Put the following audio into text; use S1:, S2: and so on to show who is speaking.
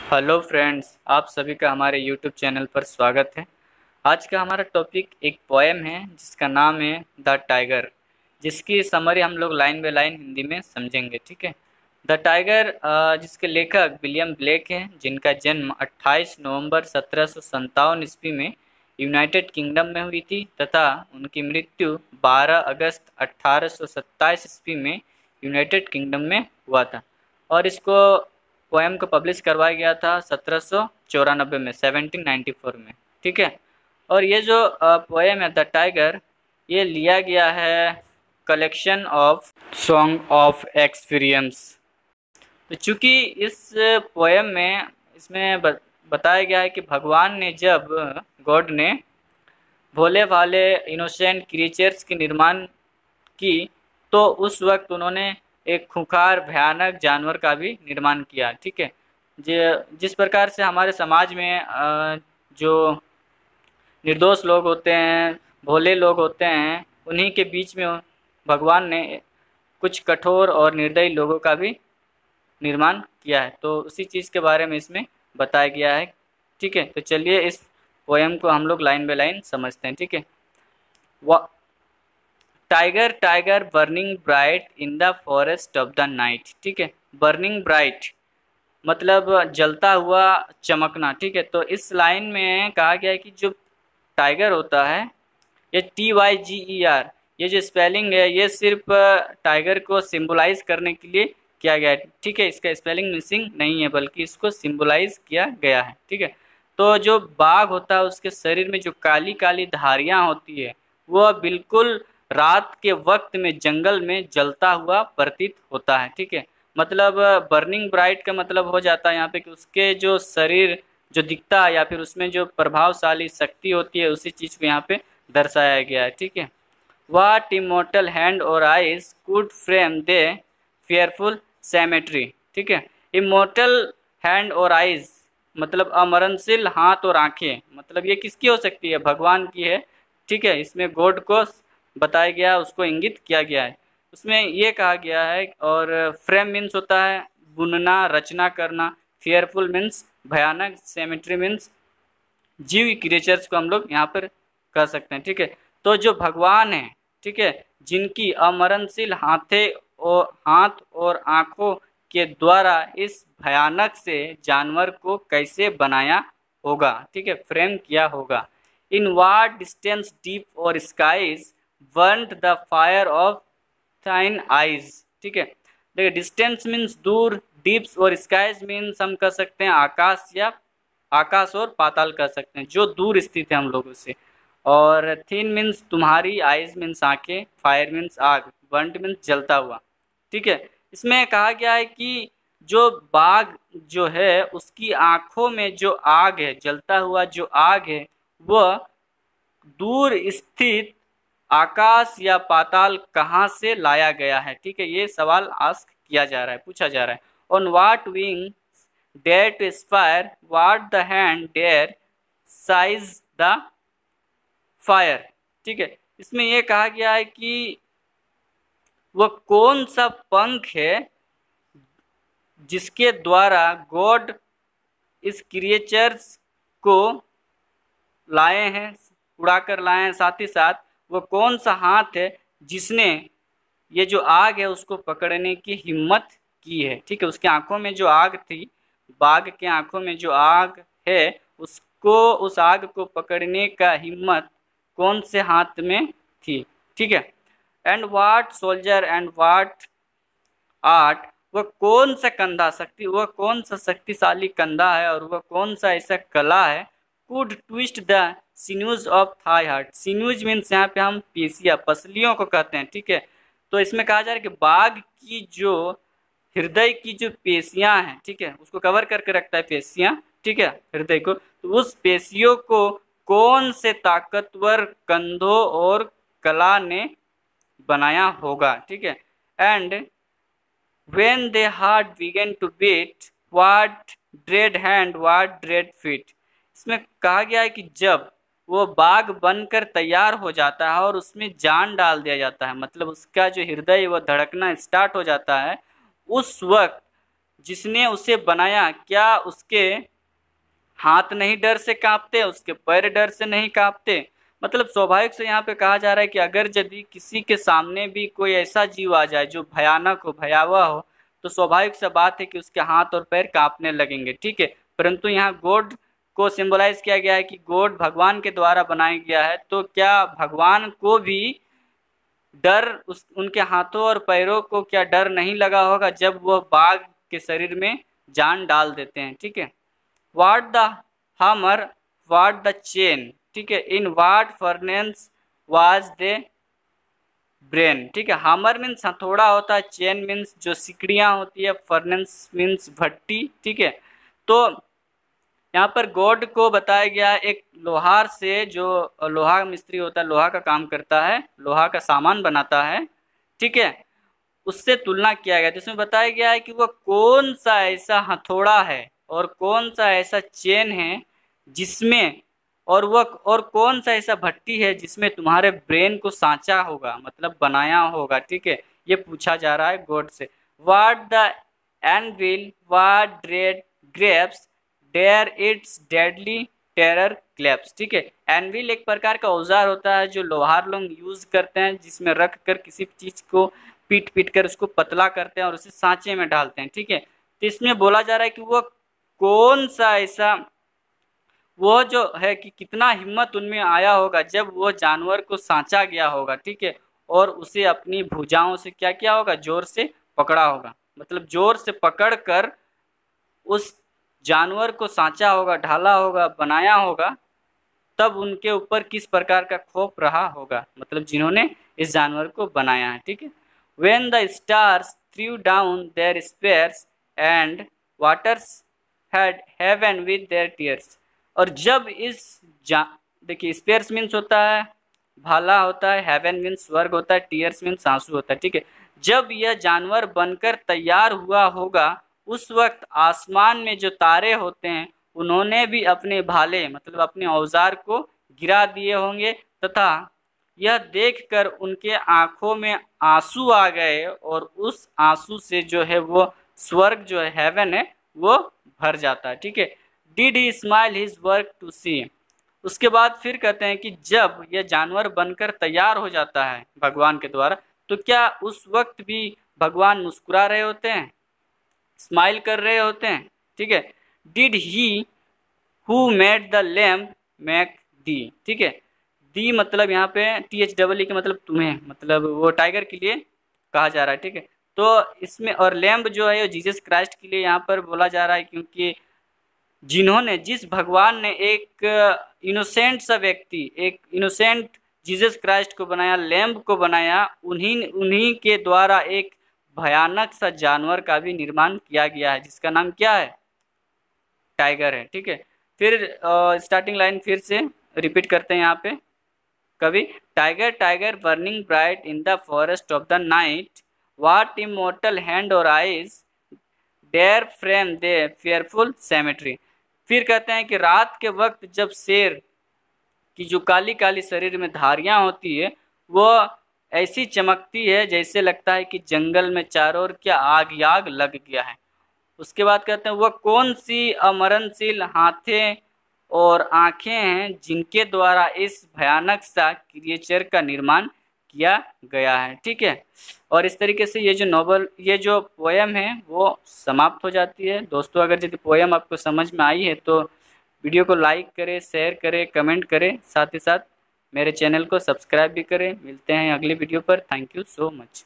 S1: Hello friends, आप सभी का हमारे यूट्यूब चैनल पर स्वागत है। आज का हमारा टॉपिक एक पोएम है जिसका नाम है द टाइगर, जिसकी समरी हम लोग लाइन बाय लाइन हिंदी में समझेंगे। ठीक है। द टाइगर जिसके लेखक विलियम ब्लेक हैं, जिनका जन्म 28 नवंबर 1757 ईस्वी में यूनाइटेड किंगडम में हुई थी तथा उनकी मृत्यु 12 अगस्त 1827 ईस्वी में यूनाइटेड किंगडम में हुआ था। और इसको पोएम को पब्लिश करवाया गया था 1794 में, 1794 में। ठीक है। और ये जो पोएम है द टाइगर, ये लिया गया है collection of song of experience. तो चूँकि इस पोएम में इसमें बताया गया है कि भगवान ने जब गॉड ने भोले भाले इनोसेंट क्रिएचर्स की निर्माण की, तो उस वक्त उन्होंने एक खूंखार भयानक जानवर का भी निर्माण किया। ठीक है। जिस प्रकार से हमारे समाज में जो निर्दोष लोग होते हैं, भोले लोग होते हैं, उन्हीं के बीच में भगवान ने कुछ कठोर और निर्दयी लोगों का भी निर्माण किया है। तो उसी चीज़ के बारे में इसमें बताया गया है। ठीक है। तो चलिए इस पोएम को हम लोग लाइन बाय लाइन समझते हैं। ठीक है। Tiger tiger burning bright in the forest of the night. ठीक है। बर्निंग ब्राइट मतलब जलता हुआ, चमकना। ठीक है। तो इस लाइन में कहा गया है कि जो टाइगर होता है, ये TYGER, ये जो स्पेलिंग है, ये सिर्फ टाइगर को सिंबलाइज करने के लिए किया गया है। ठीक है। इसका स्पेलिंग मिसिंग नहीं है, बल्कि इसको सिंबलाइज किया गया है। ठीक है। तो जो बाघ होता है, उसके शरीर में जो काली काली धारियाँ होती है, वह बिल्कुल रात के वक्त में जंगल में जलता हुआ प्रतीत होता है। ठीक है। मतलब बर्निंग ब्राइट का मतलब हो जाता है यहाँ पे कि उसके जो शरीर जो दिखता है या फिर उसमें जो प्रभावशाली शक्ति होती है, उसी चीज़ को यहाँ पे दर्शाया गया है। ठीक है। वाट इमोर्टल हैंड और eyes could frame they fearful cemetery. ठीक है। इमोर्टल हैंड और आइज मतलब अमरणशील हाथ और आंखें, मतलब ये किसकी हो सकती है? भगवान की है। ठीक है। इसमें गॉड को बताया गया, उसको इंगित किया गया है। उसमें ये कहा गया है। और फ्रेम मीन्स होता है बुनना, रचना करना। फेयरफुल मीन्स भयानक। सेमेट्री मीन्स जीव क्रिएचर्स को हम लोग यहाँ पर कह सकते हैं। ठीक है। तो जो भगवान है, ठीक है, जिनकी अमरणशील हाथ और आंखों के द्वारा इस भयानक से जानवर को कैसे बनाया होगा, ठीक है, फ्रेम किया होगा। इन वाट डिस्टेंस डीप और skies burned the fire of thine eyes. ठीक है। देखिए, डिस्टेंस मीन्स दूर, डीप्स और स्काईज मीन्स हम कह सकते हैं आकाश, या आकाश और पाताल कह सकते हैं, जो दूर स्थित है हम लोगों से। और थिन मीन्स तुम्हारी, आइज मीन्स आंखें, फायर मीन्स आग, बर्न्ट मीन्स जलता हुआ। ठीक है। इसमें कहा गया है कि जो बाघ जो है, उसकी आंखों में जो आग है, जलता हुआ जो आग है, वह दूर स्थित आकाश या पाताल कहाँ से लाया गया है। ठीक है। ये सवाल आस्क किया जा रहा है, पूछा जा रहा है। On what wing dare to aspire, what the hand dare seize the fire. ठीक है। इसमें यह कहा गया है कि वह कौन सा पंख है जिसके द्वारा गॉड इस क्रिएचर्स को लाए हैं, उड़ाकर लाए हैं। साथ ही साथ वो कौन सा हाथ है जिसने ये जो आग है उसको पकड़ने की हिम्मत की है। ठीक है। उसके आंखों में जो आग थी, बाघ के आंखों में जो आग है, उसको, उस आग को पकड़ने का हिम्मत कौन से हाथ में थी। ठीक है। And what soldier and what art, वह कौन सा कंधा शक्ति, वह कौन सा शक्तिशाली कंधा है, और वह कौन सा ऐसा कला है, could twist the sinews of thy heart. Sinews means यहाँ पे हम पेशियां, पसलियों को कहते हैं। ठीक है। तो इसमें कहा जा रहा है कि बाघ की जो हृदय की जो पेशियां हैं, ठीक है, उसको कवर करके रखता है पेशियां, ठीक है, हृदय को। तो उस पेशियों को कौन से ताकतवर कंधों और कला ने बनाया होगा। ठीक है। And when their heart began to beat, what dread hand, what dread feet। इसमें कहा गया है कि जब वो बाघ बनकर तैयार हो जाता है और उसमें जान डाल दिया जाता है, मतलब उसका जो हृदय वो धड़कना स्टार्ट हो जाता है, उस वक्त जिसने उसे बनाया क्या उसके हाथ नहीं डर से कांपते, उसके पैर डर से नहीं कांपते। मतलब स्वाभाविक से यहाँ पे कहा जा रहा है कि अगर यदि किसी के सामने भी कोई ऐसा जीव आ जाए जो भयानक हो, भयावह हो, तो स्वाभाविक सा बात है कि उसके हाथ और पैर कांपने लगेंगे, ठीक है। परंतु यहाँ गॉड को सिंबलाइज किया गया है कि गॉड भगवान के द्वारा बनाया गया है, तो क्या भगवान को भी डर उस उनके हाथों और पैरों को क्या डर नहीं लगा होगा जब वह बाघ के शरीर में जान डाल देते हैं, ठीक है। वाट द हमर वाट द चेन, ठीक है, इन वाट फर्नेंस वाज दे ब्रेन, ठीक है। हमर मीन्स हथौड़ा होता है, चेन मीन्स जो सिकड़ियाँ होती है, फर्नेंस मीन्स भट्टी, ठीक है। तो यहाँ पर गॉड को बताया गया है एक लोहार से, जो लोहा मिस्त्री होता है, लोहा का काम करता है, लोहा का सामान बनाता है, ठीक है, उससे तुलना किया गया। जिसमें बताया गया है कि वह कौन सा ऐसा हथौड़ा है और कौन सा ऐसा चेन है जिसमें, और कौन सा ऐसा भट्टी है जिसमें तुम्हारे ब्रेन को सांचा होगा, मतलब बनाया होगा, ठीक है। ये पूछा जा रहा है गॉड से। What the anvil what dread grasp dare its deadly terror clasp, ठीक है। एनविल एक प्रकार का औजार होता है जो लोहार लोग यूज करते हैं, जिसमें रख कर किसी चीज को पीट पीट कर उसको पतला करते हैं और उसे सांचे में डालते हैं, ठीक है। तो इसमें बोला जा रहा है कि वो कौन सा ऐसा, वो जो है कि कितना हिम्मत उनमें आया होगा जब वो जानवर को सांचा गया होगा, ठीक है, और उसे अपनी भुजाओं से क्या किया होगा, जोर से पकड़ा होगा, मतलब जोर से पकड़ कर उस जानवर को सांचा होगा, ढाला होगा, बनाया होगा, तब उनके ऊपर किस प्रकार का खौफ रहा होगा, मतलब जिन्होंने इस जानवर को बनाया है, ठीक है। When the stars threw down their spears and waters had heaven with their tears, और जब इस देखिए स्पेयर्स मीन्स होता है भाला होता है, हेवन मीन्स स्वर्ग होता है, टीयर्स मीन्स आंसू होता है, ठीक है। जब यह जानवर बनकर तैयार हुआ होगा उस वक्त आसमान में जो तारे होते हैं उन्होंने भी अपने भाले मतलब अपने औजार को गिरा दिए होंगे, तथा यह देखकर उनके आंखों में आंसू आ गए और उस आंसू से जो है वो स्वर्ग जो है हेवन है वो भर जाता है, ठीक है। Did he smile his work to see, उसके बाद फिर कहते हैं कि जब यह जानवर बनकर तैयार हो जाता है भगवान के द्वारा, तो क्या उस वक्त भी भगवान मुस्कुरा रहे होते हैं, स्माइल कर रहे होते हैं, ठीक है। Did he who made the lamp make the, ठीक है। दी मतलब यहाँ पे THEE के मतलब तुम्हें, मतलब वो टाइगर के लिए कहा जा रहा है, ठीक है। तो इसमें और लैम्प जो है जीसस क्राइस्ट के लिए यहाँ पर बोला जा रहा है, क्योंकि जिन्होंने जिस भगवान ने एक इनोसेंट सा व्यक्ति, एक इनोसेंट जीसस क्राइस्ट को बनाया, लैम्प को बनाया, उन्हीं के द्वारा एक भयानक सा जानवर का भी निर्माण किया गया है जिसका नाम क्या है, टाइगर है, ठीक है। फिर स्टार्टिंग लाइन फिर से रिपीट करते हैं यहाँ पे कवि। Tiger tiger burning bright in the forest of the night, what immortal hand और आइज डेयर फ्रेम दे फेयरफुल सेमेट्री। फिर कहते हैं कि रात के वक्त जब शेर की जो काली काली शरीर में धारियां होती है वो ऐसी चमकती है जैसे लगता है कि जंगल में चारों ओर क्या आग ही आग लग गया है। उसके बाद कहते हैं वह कौन सी अमरणशील हाथें और आंखें हैं जिनके द्वारा इस भयानक सा क्रिएचर का निर्माण किया गया है, ठीक है। और इस तरीके से ये जो नॉवल, ये जो पोएम है वो समाप्त हो जाती है। दोस्तों अगर यदि पोएम आपको समझ में आई है तो वीडियो को लाइक करें, शेयर करें, कमेंट करें, साथ ही साथ मेरे चैनल को सब्सक्राइब भी करें। मिलते हैं अगले वीडियो पर। Thank you so much.